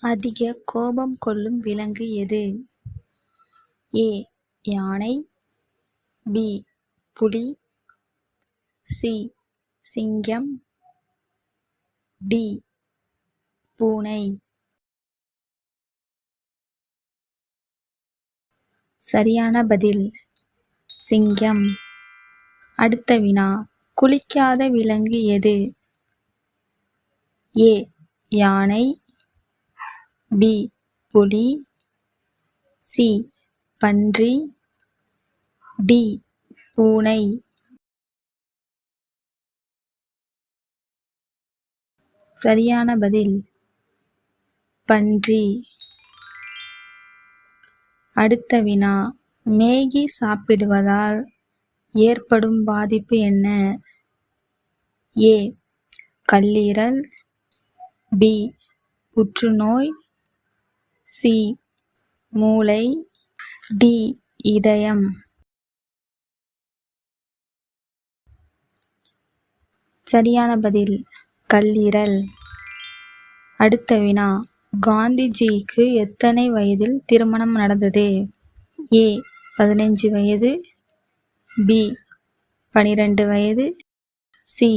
அதிக கோபம் கொள்ளும் விலங்கு எது? ஏ யானை, பி புலி, சி சிங்கம், டி பூனை. சரியான பதில் சிங்கம். அடுத்த வினா, குளிக்காத விலங்கு எது? ஏ யானை, பி புலி, சி பன்றி, டி பூனை. சரியான பதில் பன்றி. அடுத்த வினா, மேகி சாப்பிடுவதால் ஏற்படும் பாதிப்பு என்ன? ஏ கல்லீரல், பி புற்றுநோய், சி மூளை, டி இதயம். சரியான பதில் கல்லீரல். அடுத்த வினா, காந்திஜிக்கு எத்தனை வயதில் திருமணம் நடந்தது? ஏ 15 வயது, பி 12 வயது, சி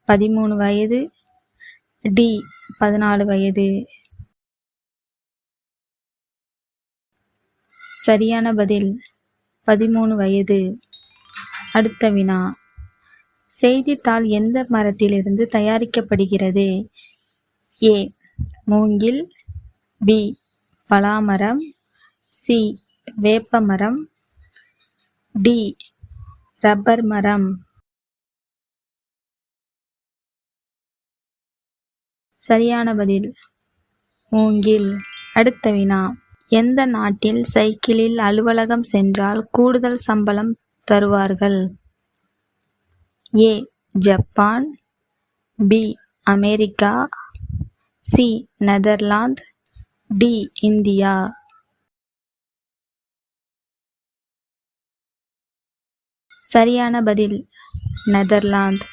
13 வயது, டி 14 வயது. சரியான பதில் 13 வயது. அடுத்த வினா, செய்தித்தாள் எந்த மரத்திலிருந்து தயாரிக்கப்படுகிறது? ஏ மூங்கில், பி பலாமரம், சி வேப்பமரம், டி ரப்பர் மரம். சரியான பதில் மூங்கில். அடுத்த வினா, எந்த நாட்டில் சைக்கிளில் அலுவலகம் சென்றால் கூடுதல் சம்பளம் தருவார்கள்? A Japan, B America, C Netherlands, D India. சரியான பதில் நெதர்லாந்து.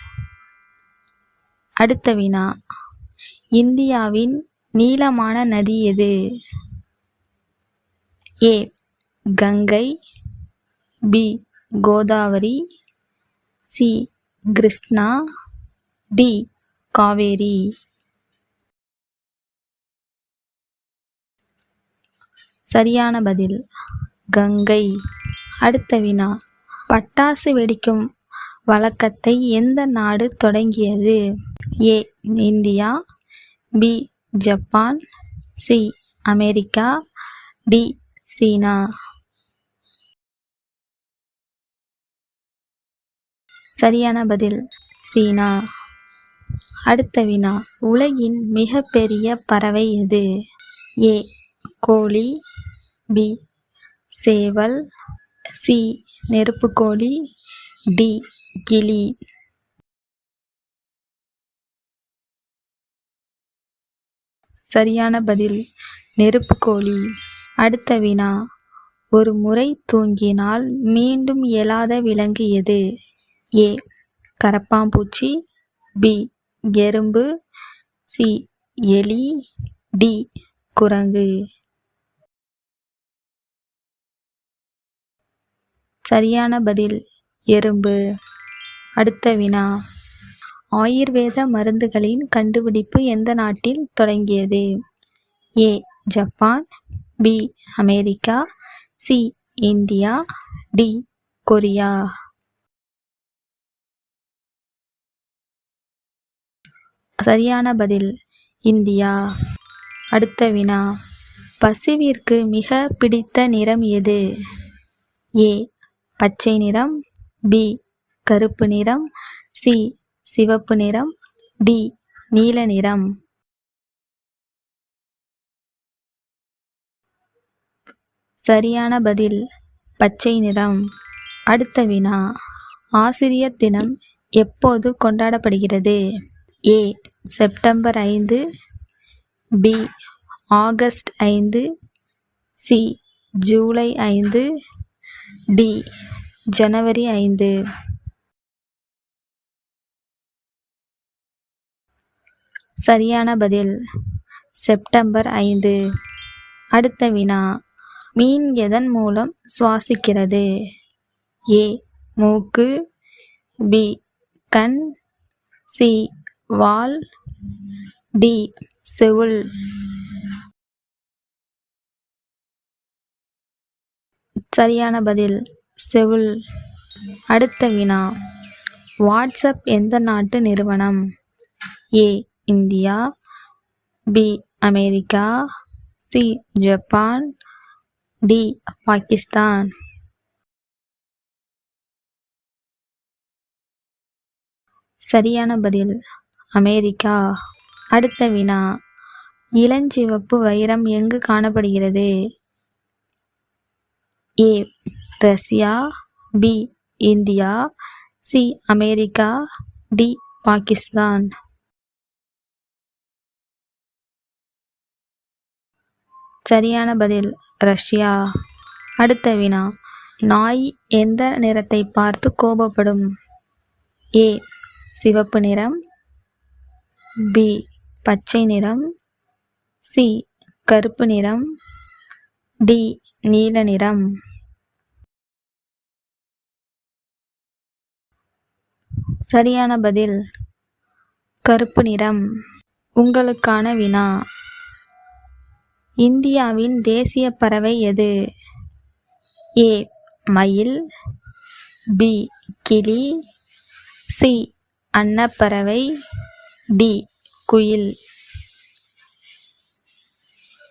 அடுத்த வினா, இந்தியாவின் நீளமான நதி எது? A Ganga, B Godavari, C Krishna, D Kaveri. சரியான பதில் கங்கை. அடுத்த வினா, பட்டாசு வெடிக்கும் வழக்கத்தை எந்த நாடு தொடங்கியது? A India, B Japan, C America, D China. சரியான பதில் சீனா. அடுத்த வினா, உலகின் மிகப்பெரிய பறவை எது? ஏ கோழி, பி சேவல், சி நெருப்புக்கோழி, டி கிளி. சரியான பதில் நெருப்புக்கோழி. அடுத்த வினா, ஒரு முறை தூங்கினால் மீண்டும் எழாத விலங்கு எது? ஏ கரப்பாம்பூச்சி, பி எறும்பு, சி எலி, டி குரங்கு. சரியான பதில் எறும்பு. அடுத்த வினா, ஆயுர்வேத மருந்துகளின் கண்டுபிடிப்பு எந்த நாட்டில் தொடங்கியது? A Japan, B America, C India, D Korea. சரியான பதில் இந்தியா. அடுத்த வினா, பசுவிற்கு மிக பிடித்த நிறம் எது? ஏ பச்சை நிறம், பி கருப்பு நிறம், சி சிவப்பு நிறம், டி நீல நிறம். சரியான பதில் பச்சை நிறம். அடுத்த வினா, ஆசிரியர் தினம் எப்போது கொண்டாடப்படுகிறது? A September 5, B August 5, C ஜூலை 5, டி ஜனவரி 5. சரியான பதில் செப்டம்பர் 5. அடுத்த வினா, மீன் எதன் மூலம் சுவாசிக்கிறது? ஏ மூக்கு, பி கண், சி வால், டி செவுள். சரியான பதில் செவுள். அடுத்த வினா, வாட்ஸ்அப் எந்த நாட்டு நிறுவனம்? A India, B America, C Japan, D Pakistan. சரியான பதில் அமெரிக்கா. அடுத்த வினா, இளஞ்சிவப்பு வைரம் எங்கு காணப்படுகிறது? A Russia, B India, C America, D Pakistan. சரியான பதில் ரஷ்யா. அடுத்த வினா, நாய் எந்த நிறத்தை பார்த்து கோபப்படும்? ஏ சிவப்பு நிறம், பி பச்சை நிறம், சி கருப்பு நிறம், டி நீல நிறம். சரியான பதில் கருப்பு நிறம். உங்களுக்கான வினா, இந்தியாவின் தேசிய பறவை எது? ஏ மயில், பி கிளி, சி அன்னப்பறவை, டி குயில்.